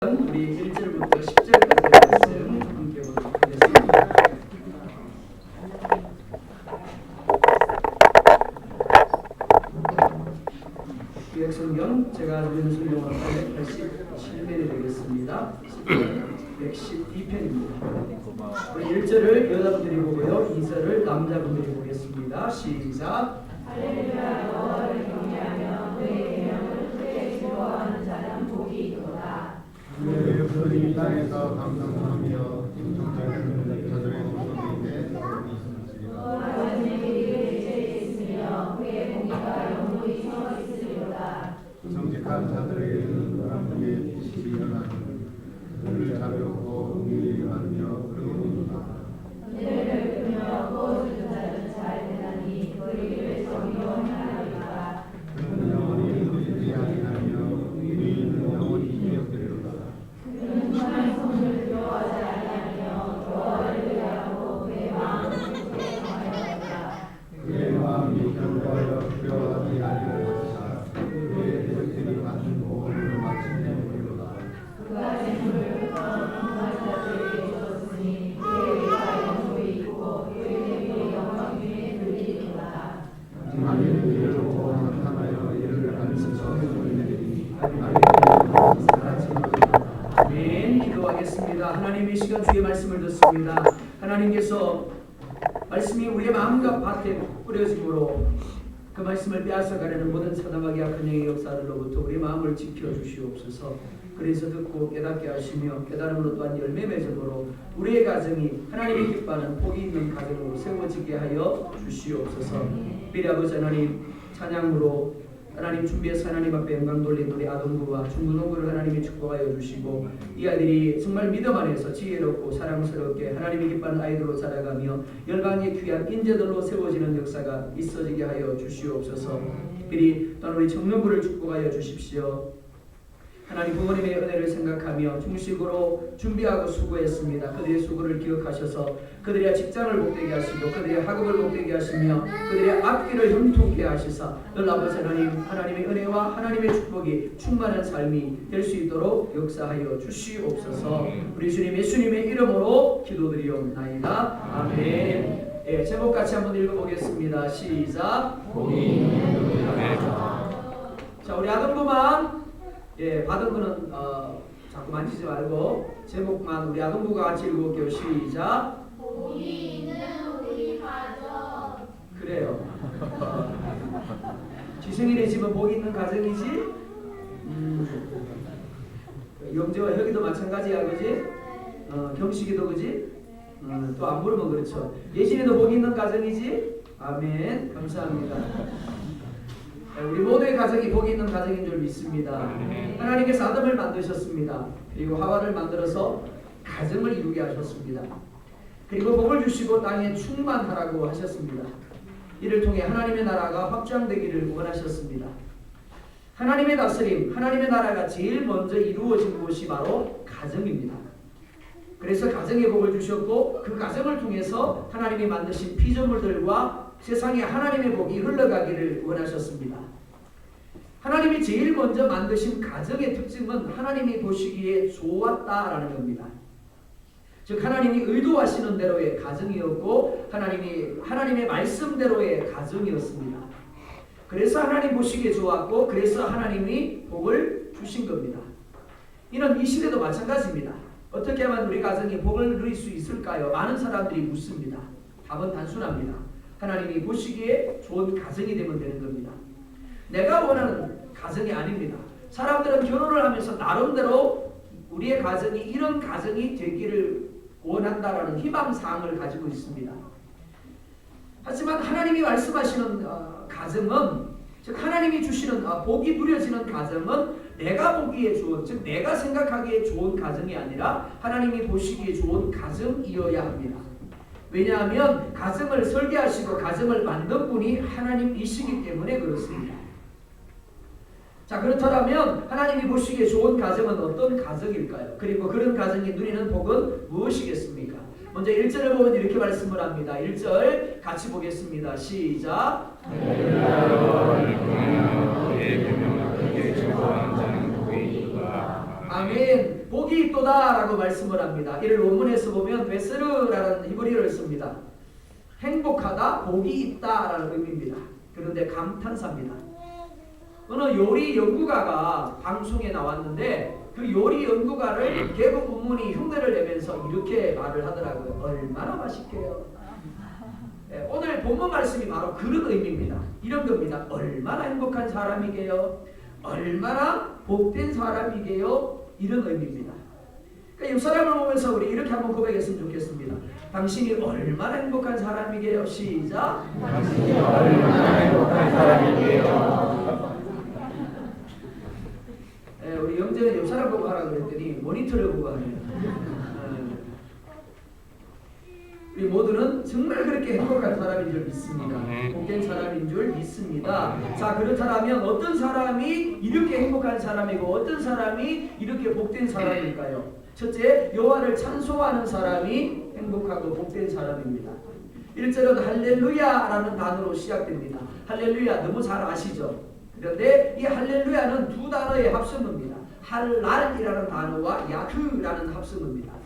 우리 1절부터 10절까지 말씀 함께 보도록 하겠습니다. 구약성경 제가 연수용어로 187편이 되겠습니다. 112편입니다. 우리 1절을 여자분들이 보고요, 2절을 남자분들이 보겠습니다. 시작. 할렐루야. 여호와를 경외하며 그의 계명을 크게 즐거워하는 자는 복이 있도다. 그의 땅에서 감상하며 충성되는 자들의 소속에 있으리라. 하나님의 길이 이제 있으며 그의 공의가 영원히 서 있으리로다. 정직한 자들에게는 바람에 빛이 일어나는 그를 자비롭고 의를 하며 그러는구나. 은혜를 베푸며 구워주는 자는 잘 되나니 그를 위해서 위험하리로다. 그는 영원히 흑이지 아니하며 의인은 영원히 기억되리로다. 그는 천한 성을 두려워하지 아니하며 여호와를 의뢰하고 그의 마음을 굳게 정하였다. 그의 마음이 견고하여 두려워하지 아니하였다. 그의 백성이 받은 보험을 마침내 보리로다. 그가 재물을 평안한 자들에게 주었으니 그의 의가 영원히 있고 그의 대비의 영광에 누리리로다. 하나님의 길을 보고 나타나여 이를 가르쳐서 보이리니 아멘. 기도하겠습니다. 하나님, 이 시간 주의 말씀을 듣습니다. 하나님께서 말씀이 우리의 마음과 밭에 뿌려짐으로 그 말씀을 빼앗아가려는 모든 사단마귀 악한 영의 역사들로부터 우리 마음을 지켜주시옵소서. 그래서 듣고 깨닫게 하시며 깨달음으로 또한 열매 맺음으로 우리의 가정이 하나님이 기뻐하는 복이 있는 가정으로 세워지게 하여 주시옵소서. 미리 아버지 하나님, 찬양으로 하나님 준비해서 하나님 앞에 영광 돌린 우리 아동부와 중고등부를 하나님이 축복하여 주시고 이 아이들이 정말 믿음 안에서 지혜롭고 사랑스럽게 하나님이 기뻐하는 아이들로 자라가며 열방의 귀한 인재들로 세워지는 역사가 있어지게 하여 주시옵소서. 특별히 또한 우리 청년부를 축복하여 주십시오. 하나님 부모님의 은혜를 생각하며 중식으로 준비하고 수고했습니다. 그들의 수고를 기억하셔서 그들의 직장을 복되게 하시고 그들의 학업을 복되게 하시며 그들의 앞길을 형통케 하시사 늘 아버지 하나님, 하나님의 은혜와 하나님의 축복이 충만한 삶이 될 수 있도록 역사하여 주시옵소서. 우리 주님 예수님의 이름으로 기도드리옵나이다. 아멘. 예, 제목 같이 한번 읽어보겠습니다. 시작. 자, 우리 아동부만 받은 거는 자꾸 만지지 말고 제목만 우리 아동부가 같이 읽어볼게요. 시작. 복이 있는 우리 가족. 그래요. 지승이네 집은 복이 있는 가정이지. 영재와 혁이도 마찬가지야, 그지? 경식이도 그지? 또 안 부르면 그렇죠. 예진이도 복이 있는 가정이지. 아멘. 감사합니다. 우리 모두의 가정이 복이 있는 가정인 줄 믿습니다. 하나님께서 아담을 만드셨습니다. 그리고 하와를 만들어서 가정을 이루게 하셨습니다. 그리고 복을 주시고 땅에 충만하라고 하셨습니다. 이를 통해 하나님의 나라가 확장되기를 원하셨습니다. 하나님의 다스림, 하나님의 나라가 제일 먼저 이루어진 곳이 바로 가정입니다. 그래서 가정에 복을 주셨고 그 가정을 통해서 하나님이 만드신 피조물들과 세상에 하나님의 복이 흘러가기를 원하셨습니다. 하나님이 제일 먼저 만드신 가정의 특징은 하나님이 보시기에 좋았다라는 겁니다. 즉 하나님이 의도하시는 대로의 가정이었고 하나님의 말씀대로의 가정이었습니다. 그래서 하나님 보시기에 좋았고 그래서 하나님이 복을 주신 겁니다. 이는 이 시대도 마찬가지입니다. 어떻게 하면 우리 가정이 복을 누릴 수 있을까요? 많은 사람들이 묻습니다. 답은 단순합니다. 하나님이 보시기에 좋은 가정이 되면 되는 겁니다. 내가 원하는 가정이 아닙니다. 사람들은 결혼을 하면서 나름대로 우리의 가정이 이런 가정이 되기를 원한다라는 희망사항을 가지고 있습니다. 하지만 하나님이 말씀하시는 가정은, 즉 하나님이 주시는 복이 누려지는 가정은 내가 보기에 좋은, 즉 내가 생각하기에 좋은 가정이 아니라 하나님이 보시기에 좋은 가정이어야 합니다. 왜냐하면 가정을 설계하시고 가정을 만든 분이 하나님이시기 때문에 그렇습니다. 자, 그렇다면 하나님이 보시기에 좋은 가정은 어떤 가정일까요? 그리고 그런 가정이 누리는 복은 무엇이겠습니까? 먼저 1절을 보면 이렇게 말씀을 합니다. 1절 같이 보겠습니다. 시작. 아멘. 복이 있도다라고 말씀을 합니다. 이를 원문에서 보면 베스르라는 히브리어를 씁니다. 행복하다, 복이 있다라는 의미입니다. 그런데 감탄사입니다. 어느 요리 연구가가 방송에 나왔는데 그 요리 연구가를 개국 본문이 흉내를 내면서 이렇게 말을 하더라고요. 얼마나 맛있게요. 네, 오늘 본문 말씀이 바로 그런 의미입니다. 이런 겁니다. 얼마나 행복한 사람이게요. 얼마나 복된 사람이게요. 이런 의미입니다. 그러니까 옆 사람을 보면서 우리 이렇게 한번 고백했으면 좋겠습니다. 당신이 얼마나 행복한 사람이게요. 시작. 당신이 얼마나 행복한 사람이게요. 네, 우리 영재는 옆 사람 보고 하라 그랬더니 모니터를 보고 하네요. 우리 모두는 정말 그렇게 행복한 사람인 줄 믿습니다. 복된 사람인 줄 믿습니다. 자, 그렇다면 어떤 사람이 이렇게 행복한 사람이고 어떤 사람이 이렇게 복된 사람일까요? 첫째, 여호와를 찬송하는 사람이 행복하고 복된 사람입니다. 1절은 할렐루야라는 단어로 시작됩니다. 할렐루야 너무 잘 아시죠? 그런데 이 할렐루야는 두 단어의 합성어입니다. 할랄이라는 단어와 야흐라는 합성어입니다.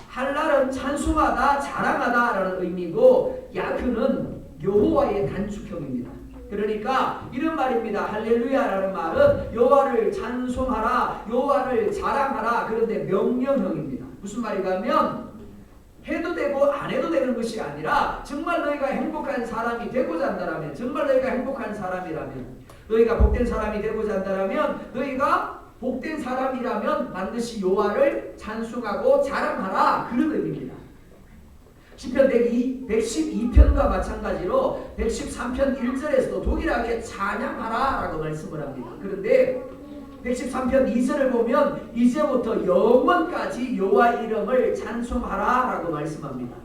할랄은 찬송하다, 자랑하다라는 의미고 야흐는 여호와의 단축형입니다. 그러니까 이런 말입니다. 할렐루야라는 말은 여호와를 찬송하라, 여호와를 자랑하라. 그런데 명령형입니다. 무슨 말이냐면 해도 되고 안 해도 되는 것이 아니라 정말 너희가 행복한 사람이 되고자 한다면, 정말 너희가 행복한 사람이라면, 너희가 복된 사람이 되고자 한다면, 너희가 복된 사람이라면 반드시 여호와를 찬송하고 자랑하라. 그런 의미입니다. 시편 112편과 마찬가지로 113편 1절에서도 동일하게 찬양하라 라고 말씀을 합니다. 그런데 113편 2절을 보면 이제부터 영원까지 여호와 이름을 찬송하라 라고 말씀합니다.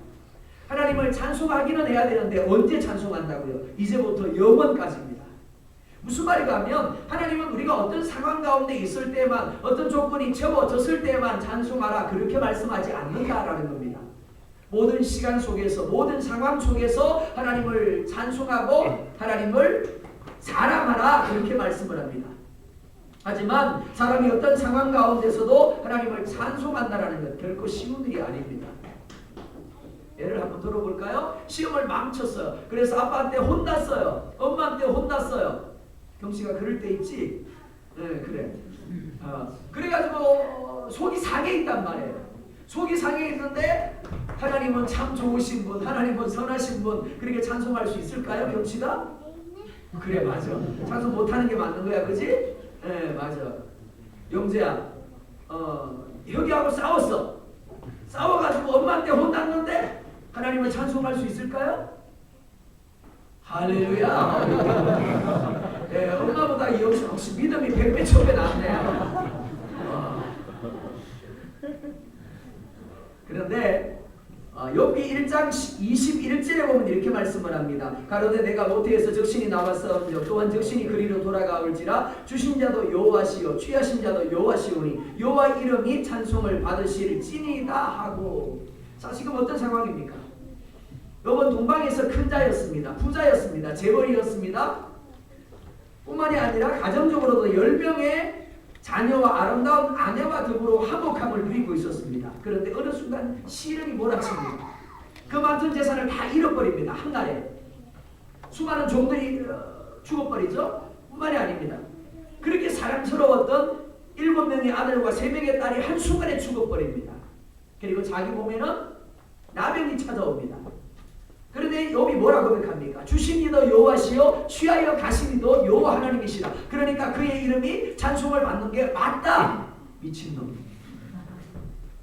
하나님을 찬송하기는 해야 되는데 언제 찬송한다고요? 이제부터 영원까지입니다. 무슨 말인가 하면 하나님은 우리가 어떤 상황 가운데 있을 때만, 어떤 조건이 채워졌을 때만 찬송하라 그렇게 말씀하지 않는다라는 겁니다. 모든 시간 속에서, 모든 상황 속에서 하나님을 찬송하고 하나님을 사랑하라 그렇게 말씀을 합니다. 하지만 사람이 어떤 상황 가운데서도 하나님을 찬송한다라는 것 결코 쉬운 일이 아닙니다. 예를 한번 들어볼까요? 시험을 망쳤어요. 그래서 아빠한테 혼났어요. 엄마한테 혼났어요. 경씨가 그럴 때 있지? 네, 그래. 그래가지고 속이 상해 있단 말이에요. 속이 상해 있는데 하나님은 참 좋으신 분, 하나님은 선하신 분, 그렇게 찬송할 수 있을까요, 경씨가? 그래, 맞아. 찬송 못하는 게 맞는 거야, 그지? 네, 맞아. 영재야, 혁이하고 싸웠어. 싸워가지고 엄마한테 혼났는데 하나님을 찬송할 수 있을까요? 할렐루야. 네, 엄마보다 이 영신 혹시 믿음이 100배, 1000배 낫네요. 그런데 욥기 1장 21절에 보면 이렇게 말씀을 합니다. 가로되 내가 모태에서 적신이 나왔어 또한 적신이 그리로 돌아가올지라 주신 자도 여호와시요 취하신 자도 여호와시오니 여호와 이름이 찬송을 받으실지니이다 하고. 자, 지금 어떤 상황입니까? 욥은 동방에서 큰 자였습니다. 부자였습니다. 재벌이었습니다. 뿐만이 아니라 가정적으로도 10명의 자녀와 아름다운 아내와 더불어 화목함을 누리고 있었습니다. 그런데 어느 순간 시련이 몰아칩니다. 그 많은 재산을 다 잃어버립니다. 한날에 수많은 종들이 죽어버리죠. 뿐만이 아닙니다. 그렇게 사랑스러웠던 7명의 아들과 3명의 딸이 한순간에 죽어버립니다. 그리고 자기 몸에는 나병이 찾아옵니다. 그런데 욥이 뭐라고 고백합니까? 주신 이도 여호와시요 취하여 가신 이도 여호와 하나님이시라. 그러니까 그의 이름이 찬송을 받는 게 맞다. 미친놈.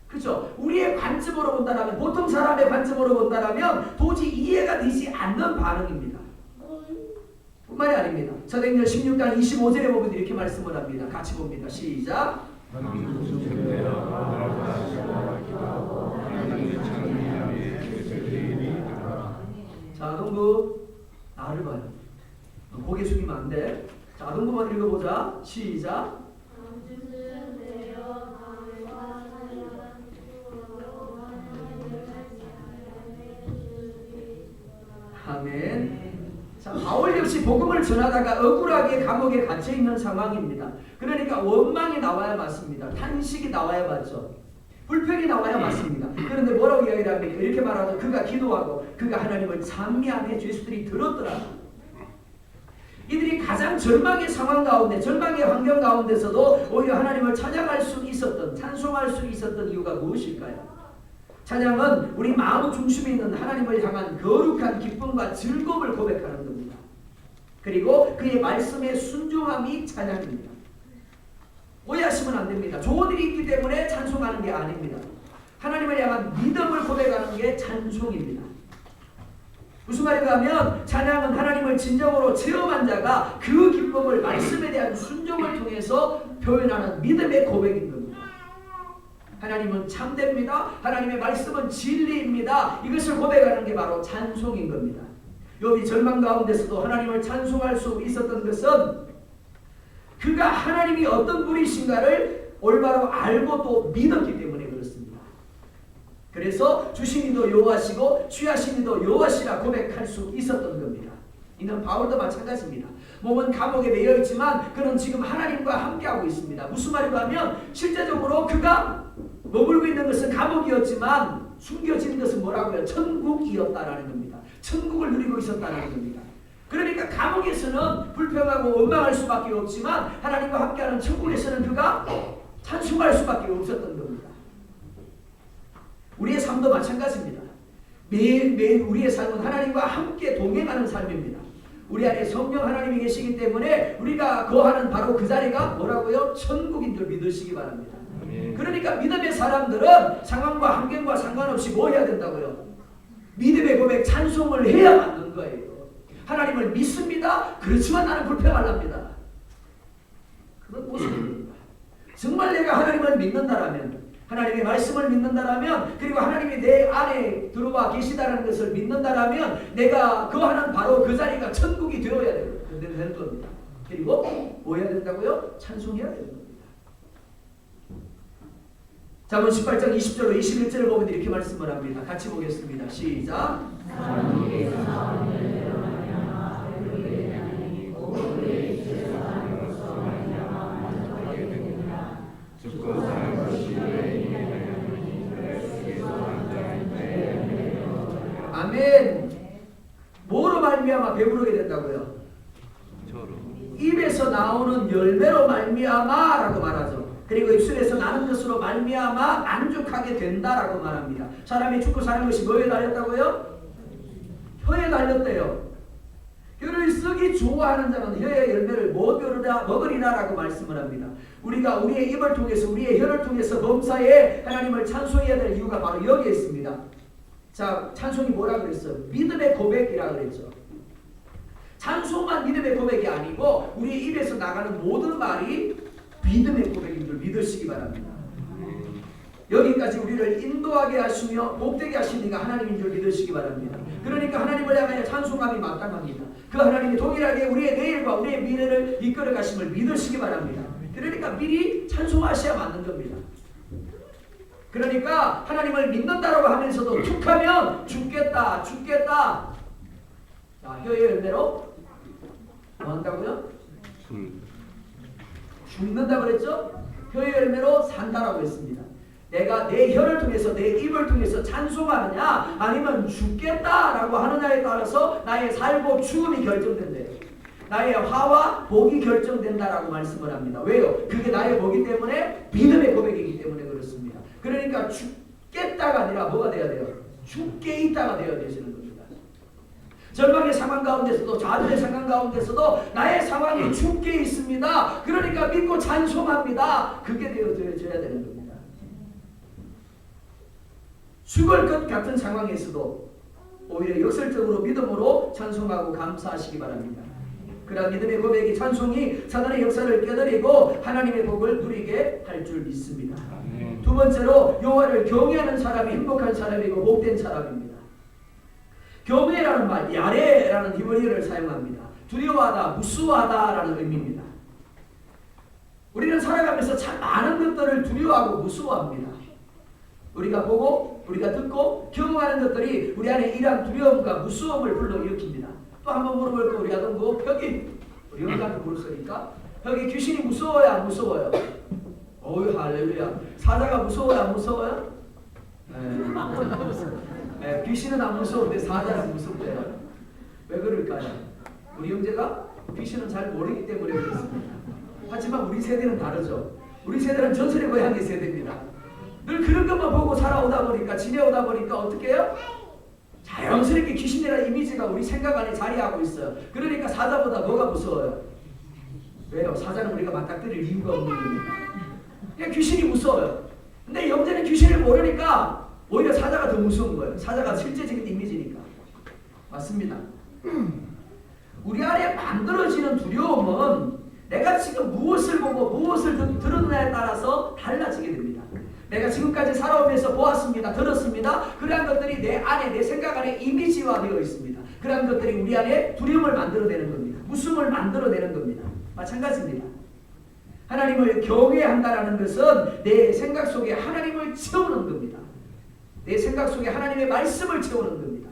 그죠? 우리의 관점으로 본다면, 보통 사람의 관점으로 본다면 도저히 이해가 되지 않는 반응입니다. 뿐만이 아닙니다. 사도행전 16장 25절에 보면 이렇게 말씀을 합니다. 같이 봅니다. 시작. 자, 아동부 나를 봐요. 고개 숙이면 안 돼. 자, 아동부만 읽어보자. 시작. 아멘. 자, 바울 역시 복음을 전하다가 억울하게 감옥에 갇혀 있는 상황입니다. 그러니까 그러니까 원망이 나와야 맞습니다. 탄식이 나와야 맞죠. 불평이 나와야 맞습니다. 그런데 뭐라고 이야기를 합니까? 이렇게 말하죠. 그가 기도하고 그가 하나님을 찬미하며 죄수들이 들었더라. 이들이 가장 절망의 상황 가운데, 절망의 환경 가운데서도 오히려 하나님을 찬양할 수 있었던, 찬송할 수 있었던 이유가 무엇일까요? 찬양은 우리 마음 중심에 있는 하나님을 향한 거룩한 기쁨과 즐거움을 고백하는 겁니다. 그리고 그의 말씀에 순종함이 찬양입니다. 오해하시면 안 됩니다. 좋은 일이 있기 때문에 찬송하는 게 아닙니다. 하나님을 향한 믿음을 고백하는 게 찬송입니다. 무슨 말인가 하면 찬양은 하나님을 진정으로 체험한 자가 그 기쁨을 말씀에 대한 순종을 통해서 표현하는 믿음의 고백인 겁니다. 하나님은 참됩니다. 하나님의 말씀은 진리입니다. 이것을 고백하는 게 바로 찬송인 겁니다. 욥이 절망 가운데서도 하나님을 찬송할 수 있었던 것은 그가 하나님이 어떤 분이신가를 올바로 알고 또 믿었기 때문에 그렇습니다. 그래서 주신 이도 여호와시고 취하신 이도 여호와시라 고백할 수 있었던 겁니다. 이는 바울도 마찬가지입니다. 몸은 감옥에 매여 있지만 그는 지금 하나님과 함께하고 있습니다. 무슨 말인가 하면 실제적으로 그가 머물고 있는 것은 감옥이었지만 숨겨진 것은 뭐라고요? 천국이었다라는 겁니다. 천국을 누리고 있었다는 겁니다. 그러니까 감옥에서는 불평하고 원망할 수밖에 없지만 하나님과 함께하는 천국에서는 그가 찬송할 수밖에 없었던 겁니다. 우리의 삶도 마찬가지입니다. 매일매일 우리의 삶은 하나님과 함께 동행하는 삶입니다. 우리 안에 성령 하나님이 계시기 때문에 우리가 거하는 바로 그 자리가 뭐라고요? 천국인 줄 믿으시기 바랍니다. 그러니까 믿음의 사람들은 상황과 환경과 상관없이 뭐 해야 된다고요? 믿음의 고백, 찬송을 해야 맞는 거예요. 하나님을 믿습니다. 그렇지만 나는 불평하랍니다. 그건 무슨 일입니까? 정말 내가 하나님을 믿는다라면, 하나님의 말씀을 믿는다라면, 그리고 하나님이 내 안에 들어와 계시다는 것을 믿는다라면 내가 거하는 바로 그 자리가 천국이 되어야 되는 겁니다. 그리고 뭐 해야 된다고요? 찬송해야 되는 겁니다. 잠언 18장 20절로 21절을 보면 이렇게 말씀을 합니다. 같이 보겠습니다. 시작. 아멘. 뭐로 말미암아 배부르게 된다고요? 입에서 나오는 열매로 말미암아라고 말하죠. 그리고 입술에서 나는 것으로 말미암아 만족하게 된다라고 말합니다. 사람이 죽고 사는 것이 뭐에 달렸다고요? 혀에 달렸대요. 혀를 쓰기 좋아하는 자는 혀의 열매를 먹으리라라고 말씀을 합니다. 우리가 우리의 입을 통해서, 우리의 혀를 통해서 범사에 하나님을 찬송해야 될 이유가 바로 여기에 있습니다. 자, 찬송이 뭐라 그랬어요? 믿음의 고백이라 그랬죠. 찬송만 믿음의 고백이 아니고 우리 입에서 나가는 모든 말이 믿음의 고백인 줄 믿으시기 바랍니다. 여기까지 우리를 인도하게 하시며 복되게 하신 이가 하나님인 줄 믿으시기 바랍니다. 그러니까 하나님을 향하여 찬송함이 마땅합니다. 그 하나님이 동일하게 우리의 내일과 우리의 미래를 이끌어 가심을 믿으시기 바랍니다. 그러니까 미리 찬송하셔야 맞는 겁니다. 그러니까 하나님을 믿는다라고 하면서도 툭하면 죽겠다. 자, 혀의 열매로 뭐 한다고요? 죽는다 그랬죠? 혀의 열매로 산다라고 했습니다. 내가 내 혀를 통해서, 내 입을 통해서 찬송하느냐 아니면 죽겠다라고 하느냐에 따라서 나의 살고 죽음이 결정된대요. 나의 화와 복이 결정된다라고 말씀을 합니다. 왜요? 그게 나의 복이기 때문에, 믿음의 고백이기 때문에 그렇습니다. 그러니까 죽겠다가 아니라 뭐가 돼야 돼요? 죽게 있다가 되어야 되시는 겁니다. 절망의 상황 가운데서도, 좌절의 상황 가운데서도 나의 상황이 죽게 있습니다. 그러니까 믿고 찬송합니다. 그게 되어져야 되는 겁니다. 죽을 것 같은 상황에서도 오히려 역설적으로 믿음으로 찬송하고 감사하시기 바랍니다. 그러한 믿음의 고백이, 찬송이 사단의 역사를 깨뜨리고 하나님의 복을 누리게 할 줄 믿습니다. 두 번째로 여호와를 경외하는 사람이 행복한 사람이고 복된 사람입니다. 경외라는 말, 야레라는 히브리어를 사용합니다. 두려워하다, 무수하다라는 의미입니다. 우리는 살아가면서 참 많은 것들을 두려워하고 무수합니다. 우리가 보고, 우리가 듣고, 경험하는 것들이 우리 안에 이러한 두려움과 무수함을 불러일으킵니다. 또 한번 물어볼 거 우리가 던고 벽이 우리 영감을 부르니까 여기 귀신이 무서워요, 안 무서워요? 어유 할렐루야. 사자가 무서워요, 안 무서워요? 네, 귀신은 안 무서운데 사자는 무섭대요. 왜 그럴까요? 우리 형제가 귀신은 잘 모르기 때문에 그렇습니다. 하지만 우리 세대는 다르죠. 우리 세대는 전설의 고향의 세대입니다. 늘 그런 것만 보고 살아오다 보니까, 지내오다 보니까 어떻게 해요? 자연스럽게 귀신이라는 이미지가 우리 생각 안에 자리하고 있어요. 그러니까 사자보다 뭐가 무서워요? 왜요? 사자는 우리가 맞닥뜨릴 이유가 없는 겁니다. 그냥 귀신이 무서워요. 근데 형제는 귀신을 모르니까 오히려 사자가 더 무서운 거예요. 사자가 실제적인 이미지니까. 맞습니다. 우리 안에 만들어지는 두려움은 내가 지금 무엇을 보고 무엇을 들었느냐에 따라서 달라지게 됩니다. 내가 지금까지 살아오면서 보았습니다. 들었습니다. 그러한 것들이 내 안에, 내 생각 안에 이미지화되어 있습니다. 그러한 것들이 우리 안에 두려움을 만들어내는 겁니다. 웃음을 만들어내는 겁니다. 마찬가지입니다. 하나님을 경외한다라는 것은 내 생각 속에 하나님을 채우는 겁니다. 내 생각 속에 하나님의 말씀을 채우는 겁니다.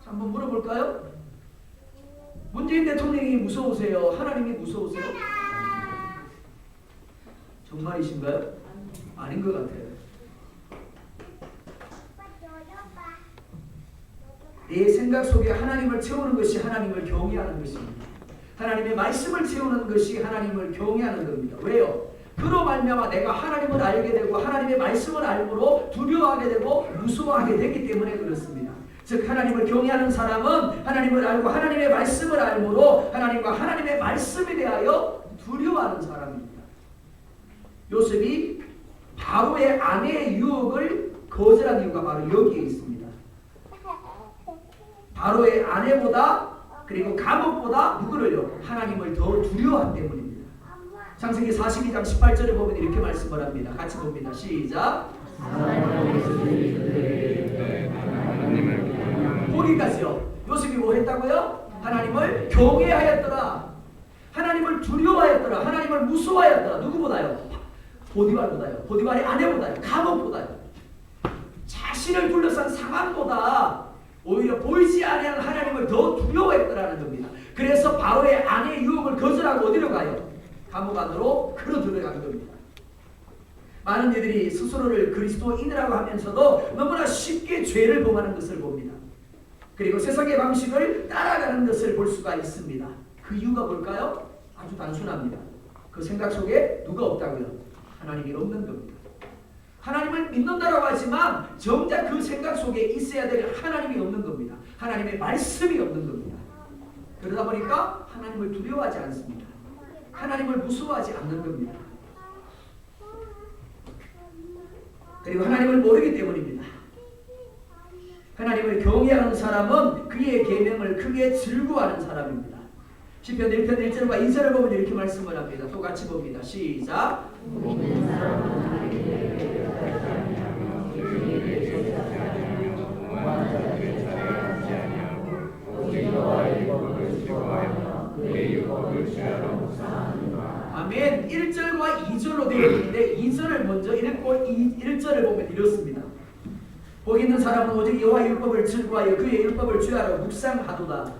자, 한번 물어볼까요? 문재인 대통령이 무서우세요? 하나님이 무서우세요? 정말이신가요? 아닌 것 같아요. 내 생각 속에 하나님을 채우는 것이 하나님을 경외하는 것입니다. 하나님의 말씀을 채우는 것이 하나님을 경외하는 겁니다. 왜요? 그로 말미암아 내가 하나님을 알게 되고 하나님의 말씀을 알므로 두려워하게 되고 무서워하게 되기 때문에 그렇습니다. 즉 하나님을 경외하는 사람은 하나님을 알고 하나님의 말씀을 알므로 하나님과 하나님의 말씀에 대하여 두려워하는 사람입니다. 요셉이 바로의 아내의 유혹을 거절한 이유가 바로 여기에 있습니다. 바로의 아내보다 그리고 감옥보다 누구를요? 하나님을 더 두려워한 때문입니다. 창세기 42장 18절에 보면 이렇게 말씀을 합니다. 같이 봅니다. 시작. 거기까지요. 요셉이 뭐 했다고요? 하나님을 경외하였더라. 하나님을 두려워하였더라. 하나님을 무서워하였더라. 누구보다요? 보디발보다요. 보디발의 아내보다요. 감옥보다요. 자신을 둘러싼 상황보다 오히려 보이지 아니하는 하나님을 더 두려워했더라는 겁니다. 그래서 바로의 아내의 유혹을 거절하고 어디로 가요? 감옥 안으로 끌어 들어간 겁니다. 많은 이들이 스스로를 그리스도인이라고 하면서도 너무나 쉽게 죄를 범하는 것을 봅니다. 그리고 세상의 방식을 따라가는 것을 볼 수가 있습니다. 그 이유가 뭘까요? 아주 단순합니다. 그 생각 속에 누가 없다고요? 하나님이 없는 겁니다. 하나님을 믿는다라고 하지만 정작 그 생각 속에 있어야 될 하나님이 없는 겁니다. 하나님의 말씀이 없는 겁니다. 그러다 보니까 하나님을 두려워하지 않습니다. 하나님을 무서워하지 않는 겁니다. 그리고 하나님을 모르기 때문입니다. 하나님을 경외하는 사람은 그의 계명을 크게 즐거워하는 사람입니다. 시편 1편 1절과 2절을 보면 이렇게 말씀을 합니다. 또 같이 봅니다. 시작. 아멘. 1절과 2절로 되어 있는데 2절을 먼저 읽고 1절을 보면 이렇습니다. 복 있는 사람은 오직 여호와의 율법을 즐거워하여 그의 율법을 주야로 묵상하도다.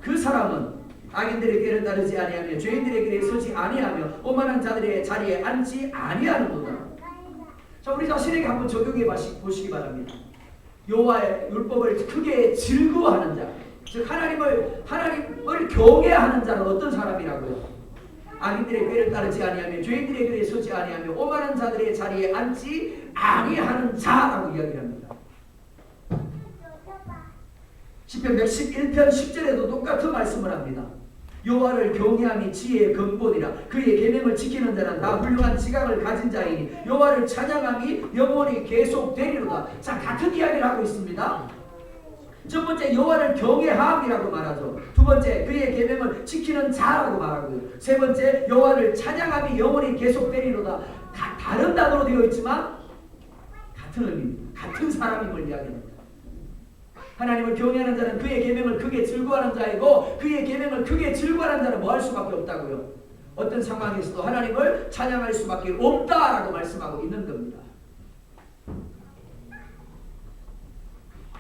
그 사람은 악인들의 길을 따르지 아니하며 죄인들의 길에 서지 아니하며 오만한 자들의 자리에 앉지 아니하는도다. 자, 우리 자신에게 한번 적용해 보시기 바랍니다. 여호와의 율법을 크게 즐거워하는 자, 즉 하나님을 경외하는 자는 어떤 사람이라고요? 악인들의 꾀를 따르지 아니하며 죄인들의 길에 서지 아니하며 오만한 자들의 자리에 앉지 아니하는 자라고 이야기합니다. 시편 111편 10절에도 똑같은 말씀을 합니다. 여호와를 경외함이 지혜의 근본이라 그의 계명을 지키는 자는 다 훌륭한 지각을 가진 자이니 여호와를 찬양함이 영원히 계속되리로다. 자, 같은 이야기를 하고 있습니다. 첫 번째 여호와를 경외함이라고 말하죠. 두 번째 그의 계명을 지키는 자라고 말하고요. 세 번째 여호와를 찬양함이 영원히 계속되리로다. 다른 단어로 되어 있지만 같은 의미입니다. 같은 사람임을 이야기합니다. 하나님을 경외하는 자는 그의 계명을 크게 즐거워하는 자이고 그의 계명을 크게 즐거워하는 자는 뭐 할 수밖에 없다고요? 어떤 상황에서도 하나님을 찬양할 수밖에 없다라고 말씀하고 있는 겁니다.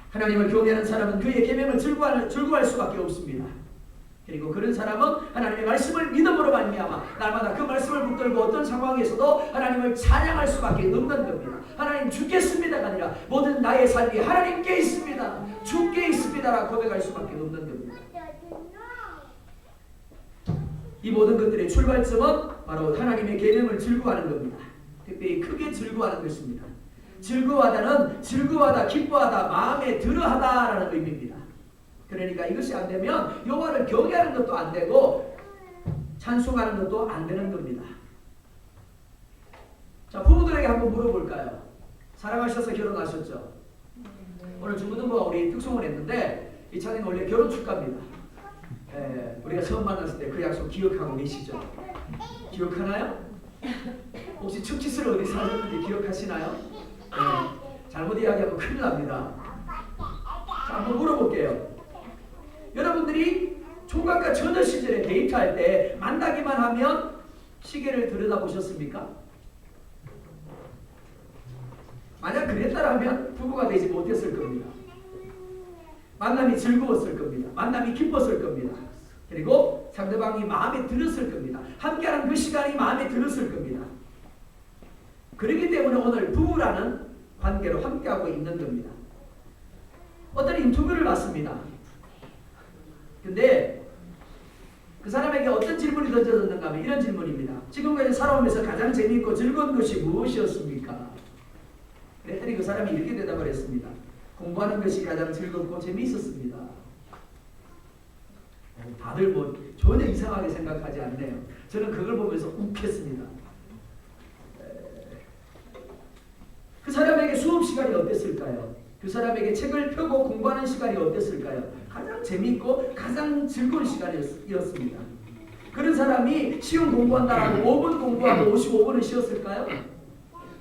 하나님을 경외하는 사람은 그의 계명을 즐거워할 수밖에 없습니다. 그리고 그런 사람은 하나님의 말씀을 믿음으로 말미암아 날마다 그 말씀을 붙들고 어떤 상황에서도 하나님을 찬양할 수밖에 없는 겁니다. 하나님 주겠습니다가 아니라 모든 나의 삶이 하나님께 있습니다. 주께 있습니다라고 고백할 수밖에 없는 겁니다. 이 모든 것들의 출발점은 바로 하나님의 계명을 즐거워하는 겁니다. 특별히 크게 즐거워하는 것입니다. 즐거워하다, 기뻐하다, 마음에 들어하다라는 의미입니다. 그러니까 이것이 안 되면 여호와를 경외하는 것도 안 되고 찬송하는 것도 안 되는 겁니다. 자, 부부들에게 한번 물어볼까요? 사랑하셔서 결혼하셨죠? 오늘 중고등부가 우리 특송을 했는데 이 차는 원래 결혼 축가입니다. 우리가 처음 만났을 때 그 약속 기억하고 계시죠? 기억하나요? 혹시 축지수를 어디서 하셨는지 기억하시나요? 잘못 이야기하면 큰일 납니다. 자, 한번 물어볼게요. 여러분들이 총각과 처녀 시절에 데이트할 때 만나기만 하면 시계를 들여다보셨습니까? 만약 그랬다면 부부가 되지 못했을 겁니다. 만남이 즐거웠을 겁니다. 만남이 기뻤을 겁니다. 그리고 상대방이 마음에 들었을 겁니다. 함께하는 그 시간이 마음에 들었을 겁니다. 그렇기 때문에 오늘 부부라는 관계로 함께하고 있는 겁니다. 어떤 인터뷰를 봤습니다. 근데 그 사람에게 어떤 질문이 던져졌는가 하면 이런 질문입니다. 지금까지 살아오면서 가장 재미있고 즐거운 것이 무엇이었습니까? 그랬더니 그 사람이 이렇게 대답을 했습니다. 공부하는 것이 가장 즐겁고 재미있었습니다. 다들 뭐 전혀 이상하게 생각하지 않네요. 저는 그걸 보면서 욱했습니다. 그 사람에게 수업 시간이 어땠을까요? 그 사람에게 책을 펴고 공부하는 시간이 어땠을까요? 가장 재미있고 가장 즐거운 시간이었습니다. 그런 사람이 시험 공부한다라고 5분 공부하고 55분을 쉬었을까요?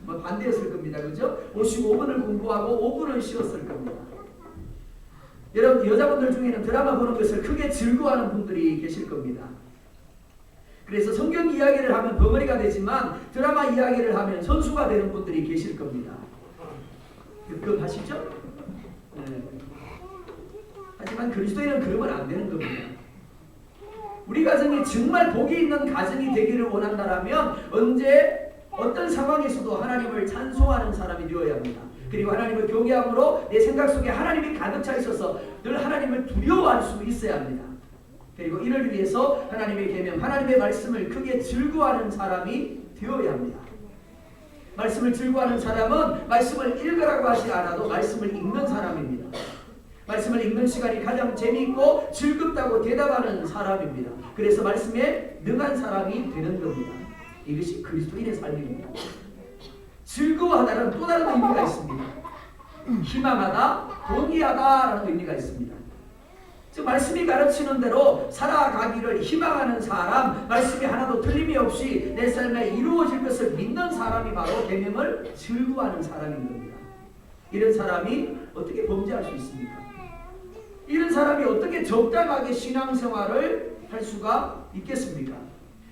뭐 반대였을 겁니다. 그죠? 55분을 공부하고 5분을 쉬었을 겁니다. 여러분 여자분들 중에는 드라마 보는 것을 크게 즐거워하는 분들이 계실 겁니다. 그래서 성경 이야기를 하면 벙어리가 되지만 드라마 이야기를 하면 선수가 되는 분들이 계실 겁니다. 그거 아시죠? 네. 하지만 그리스도인은 그러면 안 되는 겁니다. 우리 가정이 정말 복이 있는 가정이 되기를 원한다면 언제 어떤 상황에서도 하나님을 찬송하는 사람이 되어야 합니다. 그리고 하나님을 경외함으로 내 생각 속에 하나님이 가득 차 있어서 늘 하나님을 두려워할 수 있어야 합니다. 그리고 이를 위해서 하나님의 계명, 하나님의 말씀을 크게 즐거워하는 사람이 되어야 합니다. 말씀을 즐거워하는 사람은 말씀을 읽으라고 하지 않아도 말씀을 읽는 사람입니다. 말씀을 읽는 시간이 가장 재미있고 즐겁다고 대답하는 사람입니다. 그래서 말씀에 능한 사람이 되는 겁니다. 이것이 그리스도인의 삶입니다. 즐거워하다는 또 다른 의미가 있습니다. 희망하다, 동의하다라는 의미가 있습니다. 즉 말씀이 가르치는 대로 살아가기를 희망하는 사람, 말씀이 하나도 틀림이 없이 내 삶에 이루어질 것을 믿는 사람이 바로 계명을 즐거워하는 사람인 겁니다. 이런 사람이 어떻게 범죄할 수 있습니까? 이런 사람이 어떻게 적당하게 신앙생활을 할 수가 있겠습니까?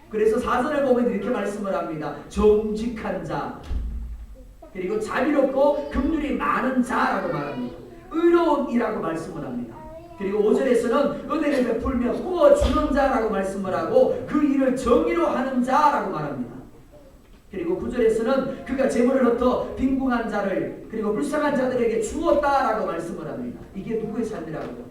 그래서 4절을 보면 이렇게 말씀을 합니다. 정직한 자, 그리고 자비롭고 긍휼이 많은 자라고 말합니다. 의로움이라고 말씀을 합니다. 그리고 5절에서는 은혜를 베풀며 부어주는 자라고 말씀을 하고 그 일을 정의로 하는 자라고 말합니다. 그리고 9절에서는 그가 재물을 흩어 빈궁한 자를 그리고 불쌍한 자들에게 주었다라고 말씀을 합니다. 이게 누구의 삶이라고요?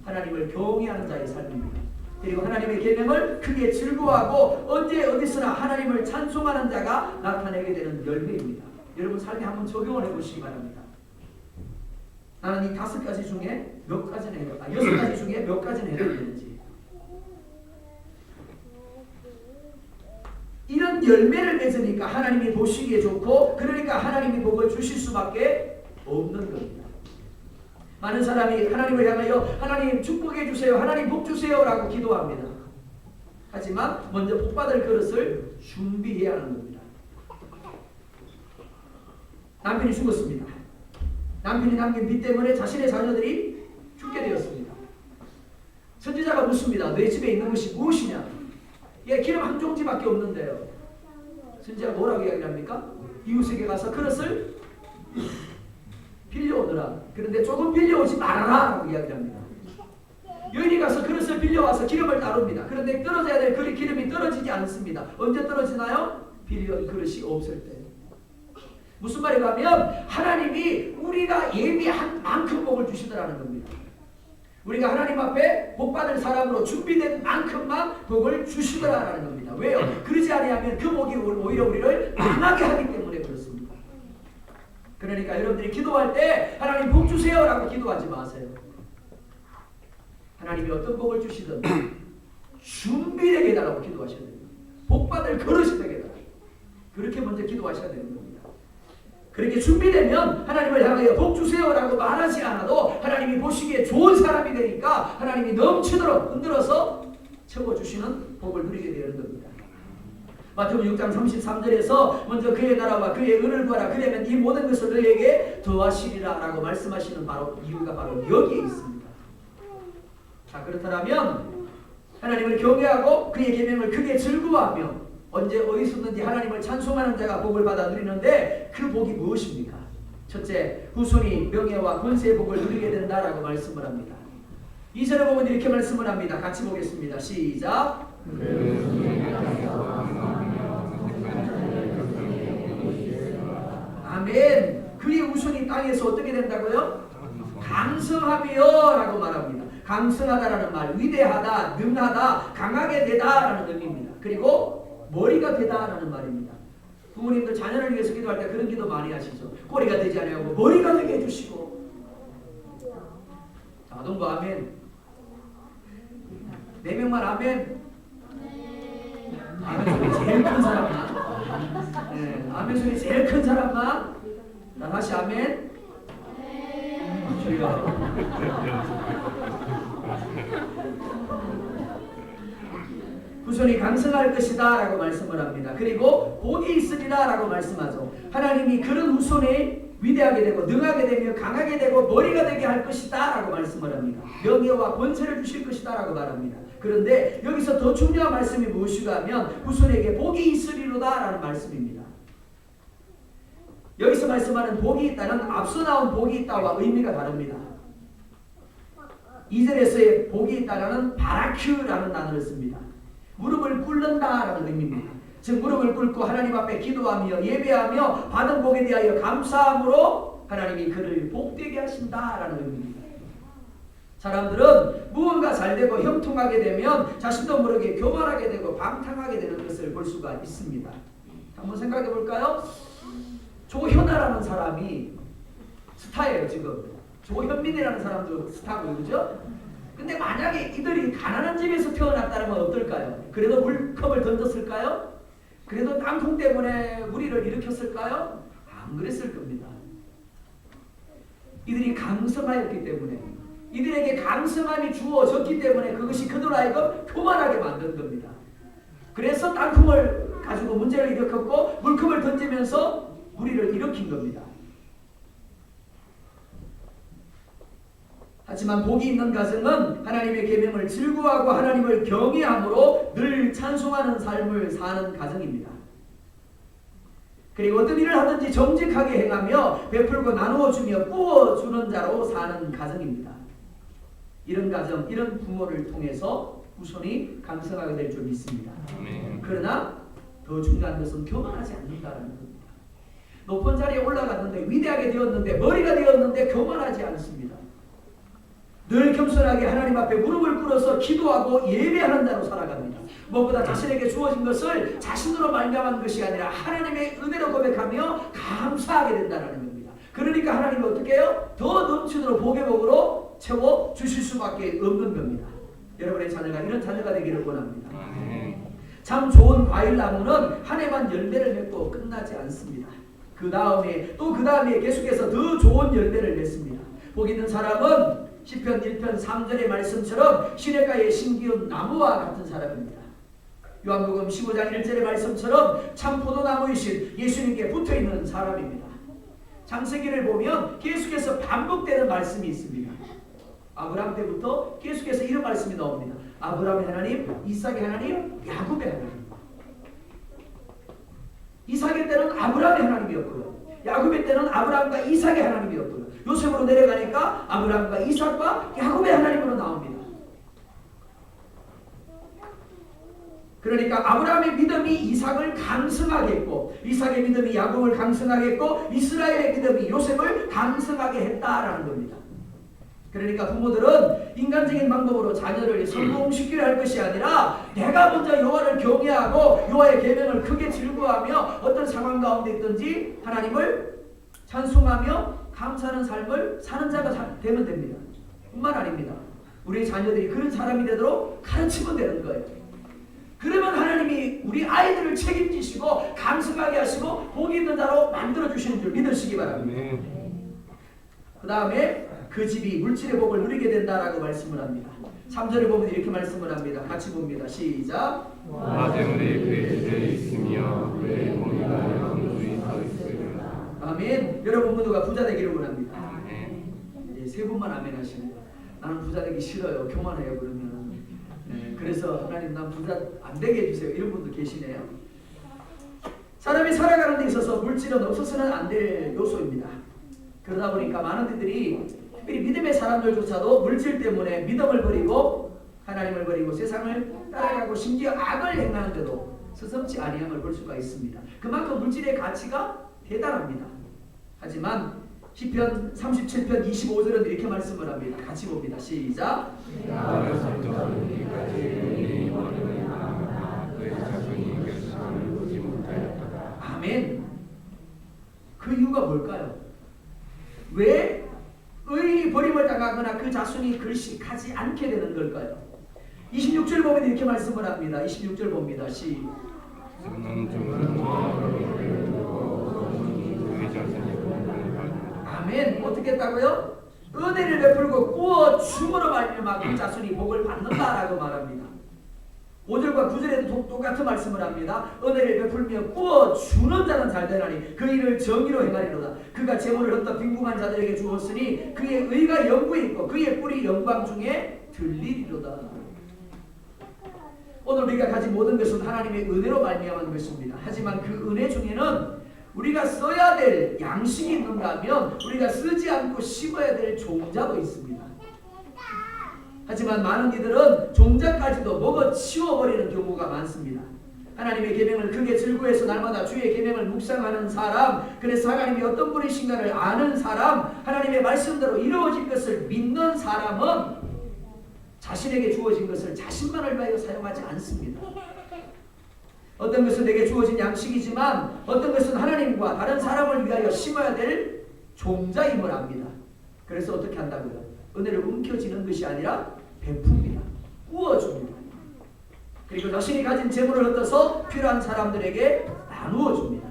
하나님을 경외하는 자의 삶입니다. 그리고 하나님의 계명을 크게 즐거워하고 언제 어디서나 하나님을 찬송하는 자가 나타내게 되는 열매입니다. 여러분 삶에 한번 적용을 해보시기 바랍니다. 나는 이 5가지 중에 몇 가지는 해야 6가지 중에 몇 가지는 해야 되는지, 이런 열매를 맺으니까 하나님이 보시기에 좋고 그러니까 하나님이 복을 주실 수밖에 없는 겁니다. 많은 사람이 하나님을 향하여 하나님 축복해 주세요, 하나님 복 주세요 라고 기도합니다. 하지만 먼저 복받을 그릇을 준비해야 하는 겁니다. 남편이 죽었습니다. 남편이 남긴 빚 때문에 자신의 자녀들이 죽게 되었습니다. 선지자가 묻습니다. 내 집에 있는 것이 무엇이냐? 예, 기름 한 종지밖에 없는데요. 선지자가 뭐라고 이야기합니까? 이웃에게 가서 그릇을 빌려오더라. 그런데 조금 빌려오지 말아라 라고 이야기합니다. 여인이 가서 그릇을 빌려와서 기름을 따릅니다. 그런데 떨어져야 될 기름이 떨어지지 않습니다. 언제 떨어지나요? 빌려온 그릇이 없을 때. 무슨 말인가 하면 하나님이 우리가 예비한 만큼 복을 주시더라는 겁니다. 우리가 하나님 앞에 복받을 사람으로 준비된 만큼만 복을 주시더라는 겁니다. 왜요? 그러지 아니하면 그 복이 오히려 우리를 망하게 하기 때문에 그렇습니다. 그러니까 여러분들이 기도할 때 하나님 복 주세요 라고 기도하지 마세요. 하나님이 어떤 복을 주시든 준비되게 해달라고 기도하셔야 됩니다. 복받을 그릇이 되게 해달라고. 그렇게 먼저 기도하셔야 되는 겁니다. 그렇게 준비되면 하나님을 향하여 복 주세요라고 말하지 않아도 하나님이 보시기에 좋은 사람이 되니까 하나님이 넘치도록 흔들어서 채워주시는 복을 누리게 되는 겁니다. 마태복음 6장 33절에서 먼저 그의 나라와 그의 은을 구하라 그러면 이 모든 것을 너희에게 더하시리라 라고 말씀하시는 바로 이유가 바로 여기에 있습니다. 자, 그렇다면 하나님을 경외하고 그의 계명을 크게 즐거워하며 언제 어디서든지 하나님을 찬송하는 자가 복을 받아 누리는데 그 복이 무엇입니까? 첫째, 후손이 명예와 권세의 복을 누리게 된다라고 말씀을 합니다. 2절에 보면 이렇게 말씀을 합니다. 같이 보겠습니다. 시작. 아멘. 그의 후손이 땅에서 어떻게 된다고요? 강성하며 라고 말합니다. 강성하다라는 말, 위대하다, 능하다, 강하게 되다라는 의미입니다. 그리고 머리가 되다라는 말입니다. 부모님들 자녀를 위해서 기도할 때 그런 기도 많이 하시죠. 꼬리가 되지 않냐고 머리가 되게 해주시고. 자, 아동부 아멘. 4명만 아멘. 아멘 소리 제일 큰 사람만. 네, 아멘 소리 제일 큰 사람만. 자, 다시 아멘. 저희가 후손이 강성할 것이다 라고 말씀을 합니다. 그리고 복이 있으리라 라고 말씀하죠. 하나님이 그런 후손이 위대하게 되고 능하게 되며 강하게 되고 머리가 되게 할 것이다 라고 말씀을 합니다. 명예와 권세를 주실 것이다 라고 말합니다. 그런데 여기서 더 중요한 말씀이 무엇이가 하면 후손에게 복이 있으리로다 라는 말씀입니다. 여기서 말씀하는 복이 있다는 앞서 나온 복이 있다와 의미가 다릅니다. 2절에서의 복이 있다는 바라큐라는 단어를 씁니다. 무릎을 꿇는다라는 의미입니다. 즉 무릎을 꿇고 하나님 앞에 기도하며 예배하며 받은 복에 대하여 감사함으로 하나님이 그를 복되게 하신다라는 의미입니다. 사람들은 무언가 잘되고 형통하게 되면 자신도 모르게 교만하게 되고 방탕하게 되는 것을 볼 수가 있습니다. 한번 생각해 볼까요? 조현아라는 사람이 스타예요. 지금 조현민이라는 사람도 스타고 그죠? 근데 만약에 이들이 가난한 집에서 태어났다면 어떨까요? 그래도 물컵을 던졌을까요? 그래도 땅콩 때문에 무리를 일으켰을까요? 안 그랬을 겁니다. 이들이 강성하였기 때문에 이들에게 강성함이 주어졌기 때문에 그것이 그들 하여금 교만하게 만든 겁니다. 그래서 땅콩을 가지고 문제를 일으켰고 물컵을 던지면서 무리를 일으킨 겁니다. 하지만 복이 있는 가정은 하나님의 계명을 즐거워하고 하나님을 경외함으로 늘 찬송하는 삶을 사는 가정입니다. 그리고 어떤 일을 하든지 정직하게 행하며 베풀고 나누어주며 꾸어주는 자로 사는 가정입니다. 이런 가정, 이런 부모를 통해서 후손이 강성하게 될 줄 믿습니다. 그러나 더 중요한 것은 교만하지 않는다는 겁니다. 높은 자리에 올라갔는데 위대하게 되었는데 머리가 되었는데 교만하지 않습니다. 늘 겸손하게 하나님 앞에 무릎을 꿇어서 기도하고 예배하는 자로 살아갑니다. 무엇보다 자신에게 주어진 것을 자신으로 말미암은 것이 아니라 하나님의 은혜로 고백하며 감사하게 된다는 겁니다. 그러니까 하나님은 어떻게 해요? 더 넘치도록 복의 복으로 채워 주실 수밖에 없는 겁니다. 여러분의 자녀가 이런 자녀가 되기를 원합니다. 참 좋은 과일나무는 한 해만 열매를 맺고 끝나지 않습니다. 그 다음에 계속해서 더 좋은 열매를 맺습니다. 복 있는 사람은 시편 1편 3절의 말씀처럼 시냇가에 심기운 나무와 같은 사람입니다. 요한복음 15장 1절의 말씀처럼 참 포도나무이신 예수님께 붙어있는 사람입니다. 창세기를 보면 계속해서 반복되는 말씀이 있습니다. 아브라함 때부터 계속해서 이런 말씀이 나옵니다. 아브라함의 하나님, 이삭의 하나님, 야곱의 하나님. 이삭의 때는 아브라함의 하나님이었고요. 야곱의 때는 아브라함과 이삭의 하나님이었고요. 요셉으로 내려가니까 아브라함과 이삭과 야곱의 하나님으로 나옵니다. 그러니까 아브라함의 믿음이 이삭을 강성하게 했고 이삭의 믿음이 야곱을 강성하게 했고 이스라엘의 믿음이 요셉을 강성하게 했다라는 겁니다. 그러니까 부모들은 인간적인 방법으로 자녀를 성공시키려 할 것이 아니라 내가 먼저 여호와를 경외하고 여호와의 계명을 크게 즐거워하며 어떤 상황 가운데 있든지 하나님을 찬송하며 감사하는 삶을 사는 자가 되면 됩니다. 뿐만 아닙니다. 우리 자녀들이 그런 사람이 되도록 가르치면 되는 거예요. 그러면 하나님이 우리 아이들을 책임지시고 감성하게 하시고 복 있는 자로 만들어주시는 줄 믿으시기 바랍니다. 그 다음에 그 집이 물질의 복을 누리게 된다라고 말씀을 합니다. 3절에 보면 이렇게 말씀을 합니다. 같이 봅니다. 시작. 아재물이 그의 집에 있으며 그의 공의가 영원히 서 있으리라. 아멘. 여러분 모두가 부자 되기를 원합니다. 세 분만 아멘 하시는 거예요. 나는 부자 되기 싫어요. 교만해요. 그러면 그래서 하나님 난 부자 안 되게 해주세요. 이런 분도 계시네요. 사람이 살아가는 데 있어서 물질은 없어서는 안 될 요소입니다. 그러다 보니까 많은 분들이 특별히 믿음의 사람들조차도 물질 때문에 믿음을 버리고 하나님을 버리고 세상을 따라가고 심지어 악을 행하는데도 서슴지 아니함을 볼 수가 있습니다. 그만큼 물질의 가치가 대단합니다. 하지만 시편 37편 25절은 이렇게 말씀을 합니다. 같이 봅니다. 시작. 아멘. 그 이유가 뭘까요? 왜 의인이 버림을 당하거나 그 자손이 글씨하지 않게 되는 걸까요? 26절 보면 이렇게 말씀을 합니다. 26절 봅니다. 아멘. 어떻게 했다고요? 은혜를 베풀고 꾸어 줌으로 말미암아 그 자손이 복을 받는다라고 말합니다. 5절과 9절에도 똑같은 말씀을 합니다. 은혜를 베풀며 꾸어 주는 자는 잘 되나니 그 일을 정의로 행하리로다. 그가 재물을 얻어 빈궁한 자들에게 주었으니 그의 의가 영구에 있고 그의 뿔이 영광 중에 들리리로다. 오늘 우리가 가진 모든 것은 하나님의 은혜로 말미암은 것입니다. 하지만 그 은혜 중에는 우리가 써야 될 양식이 있는가 하면 우리가 쓰지 않고 심어야 될 종자도 있습니다. 하지만 많은 이들은 종자까지도 먹어 치워버리는 경우가 많습니다. 하나님의 계명을 크게 즐거워해서 날마다 주의 계명을 묵상하는 사람, 그래서 하나님이 어떤 분이신가를 아는 사람, 하나님의 말씀대로 이루어질 것을 믿는 사람은 자신에게 주어진 것을 자신만을 위하여 사용하지 않습니다. 어떤 것은 내게 주어진 양식이지만 어떤 것은 하나님과 다른 사람을 위하여 심어야 될 종자임을 압니다. 그래서 어떻게 한다고요? 은혜를 움켜쥐는 것이 아니라 베풉니다. 꾸어줍니다. 그리고 자신이 가진 재물을 얻어서 필요한 사람들에게 나누어 줍니다.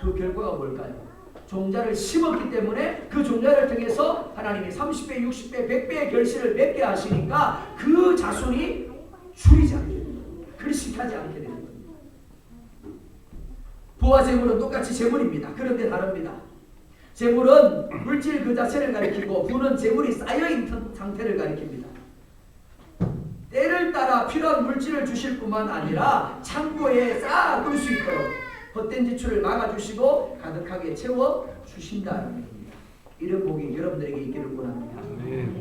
그 결과가 뭘까요? 종자를 심었기 때문에 그 종자를 통해서 하나님이 30배, 60배, 100배의 결실을 맺게 하시니까 그 자손이 줄이지 않게 됩니다. 글식하지 않게 됩니다. 부와 재물은 똑같이 재물입니다. 그런데 다릅니다. 재물은 물질 그 자체를 가리키고 부는 재물이 쌓여있는 상태를 가리킵니다. 때를 따라 필요한 물질을 주실 뿐만 아니라 창고에 쌓아둘 수 있도록 헛된 지출을 막아주시고 가득하게 채워주신다는 겁니다. 이런 복이 여러분들에게 있기를 원합니다.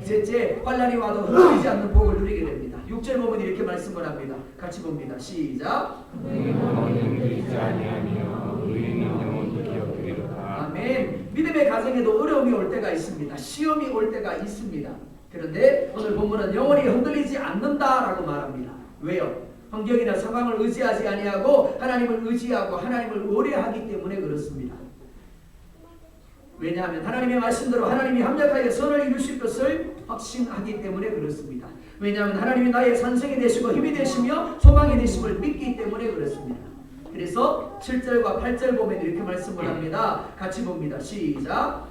셋째, 환난이 와도 흔들리지 않는 복을 누리게 됩니다. 6절 보면 이렇게 말씀을 합니다. 같이 봅니다. 시작. 아멘. 믿음의 가정에도 어려움이 올 때가 있습니다. 시험이 올 때가 있습니다. 그런데 오늘 본문은 영원히 흔들리지 않는다라고 말합니다. 왜요? 환경이나 상황을 의지하지 아니하고 하나님을 의지하고 하나님을 의뢰하기 때문에 그렇습니다. 왜냐하면 하나님의 말씀대로 하나님이 합력하여 선을 이루실 것을 확신하기 때문에 그렇습니다. 왜냐하면 하나님이 나의 산성이 되시고 힘이 되시며 소망이 되심을 믿기 때문에 그렇습니다. 그래서 7절과 8절 보면 이렇게 말씀을 합니다. 같이 봅니다. 시작.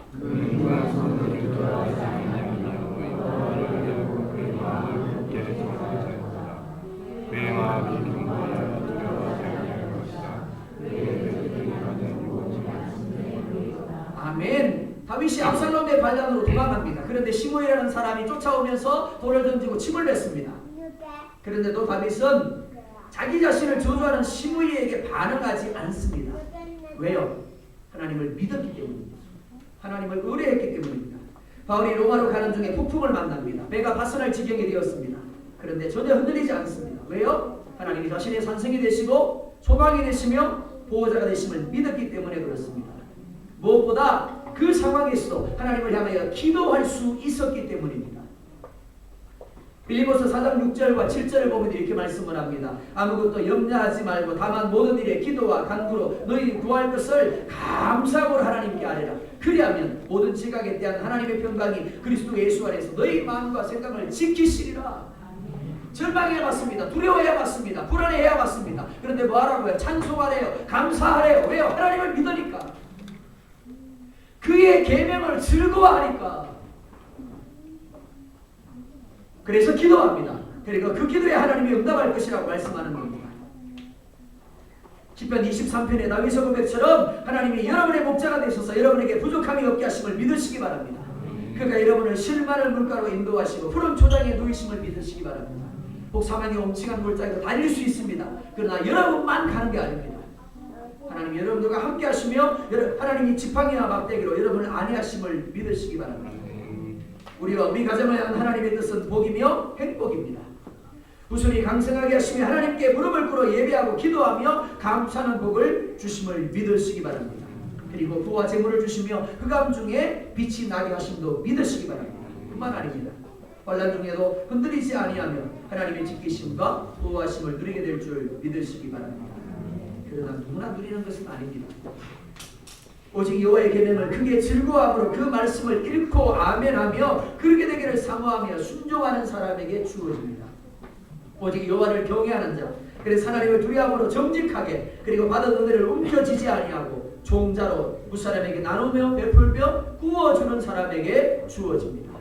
아멘. 다윗이 압살롬의 반란으로 도망갑니다. 그런데 시므이라는 사람이 쫓아오면서 돌을 던지고 침을 뱉습니다. 그런데도 다윗은 자기 자신을 저주하는 시므이에게 반응하지 않습니다. 왜요? 하나님을 믿었기 때문입니다. 하나님을 의뢰했기 때문입니다. 바울이 로마로 가는 중에 폭풍을 만납니다. 배가 파손할 지경이 되었습니다. 그런데 전혀 흔들리지 않습니다. 왜요? 하나님이 자신의 산성이 되시고 소망이 되시며 보호자가 되심을 믿었기 때문에 그렇습니다. 무엇보다 그 상황에서도 하나님을 향하여 기도할 수 있었기 때문입니다. 빌립보서 4장 6절과 7절을 보면 이렇게 말씀을 합니다. 아무것도 염려하지 말고 다만 모든 일에 기도와 간구로 너희 구할 것을 감사함으로 하나님께 아뢰라. 그리하면 모든 지각에 대한 하나님의 평강이 그리스도 예수 안에서 너희 마음과 생각을 지키시리라. 절망해야 맞습니다. 두려워해야 맞습니다. 불안해야 맞습니다. 그런데 뭐하라고요? 찬송하래요. 감사하래요. 왜요? 하나님을 믿으니까. 그의 계명을 즐거워하니까. 그래서 기도합니다. 그리고 그 기도에 하나님이 응답할 것이라고 말씀하는 겁니다. 시편 23편의 다윗의 고백처럼 하나님이 여러분의 목자가 되셔서 여러분에게 부족함이 없게 하심을 믿으시기 바랍니다. 그가 여러분을 실마를 물가로 인도하시고 푸른 초장에 누이심을 믿으시기 바랍니다. 복사망이 옴칭한 골짜기로 다닐 수 있습니다. 그러나 여러분만 가는 게 아닙니다. 하나님이 여러분들과 함께 하시며 하나님이 지팡이와 막대기로 여러분을 안위하심을 믿으시기 바랍니다. 우리와 우리 가정을 향한 하나님의 뜻은 복이며 행복입니다. 후손이 강성하게 하시며 하나님께 무릎을 꿇어 예배하고 기도하며 감사하는 복을 주심을 믿으시기 바랍니다. 그리고 부와 재물을 주시며 흑암 중에 빛이 나게 하심도 믿으시기 바랍니다. 뿐만 아닙니다. 환난 중에도 흔들리지 아니하며 하나님의 지키심과 보호하심을 누리게 될 줄 믿으시기 바랍니다. 그러나 누구나 누리는 것은 아닙니다. 오직 여호와의 계명을 크게 즐거워함으로 그 말씀을 읽고 아멘하며 그렇게 되기를 사모하며 순종하는 사람에게 주어집니다. 오직 여호와를 경외하는 자, 그래서 하나님을 두려움으로 정직하게 그리고 받은 은혜를 움켜쥐지 아니하고 종자로 무사람에게 나누며 베풀며 구워주는 사람에게 주어집니다.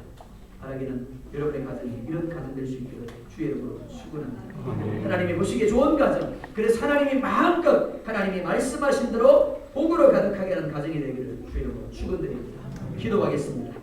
바라기는 여러분의 가정이 이런 가정 될 수 있기를 주의 이름으로 축원합니다. 하나님이 보시기에 좋은 가정, 그래서 하나님이 마음껏 하나님이 말씀하신 대로 복으로 가득하게 하는 가정이 되기를 주의 이름으로 축원드립니다. 기도하겠습니다.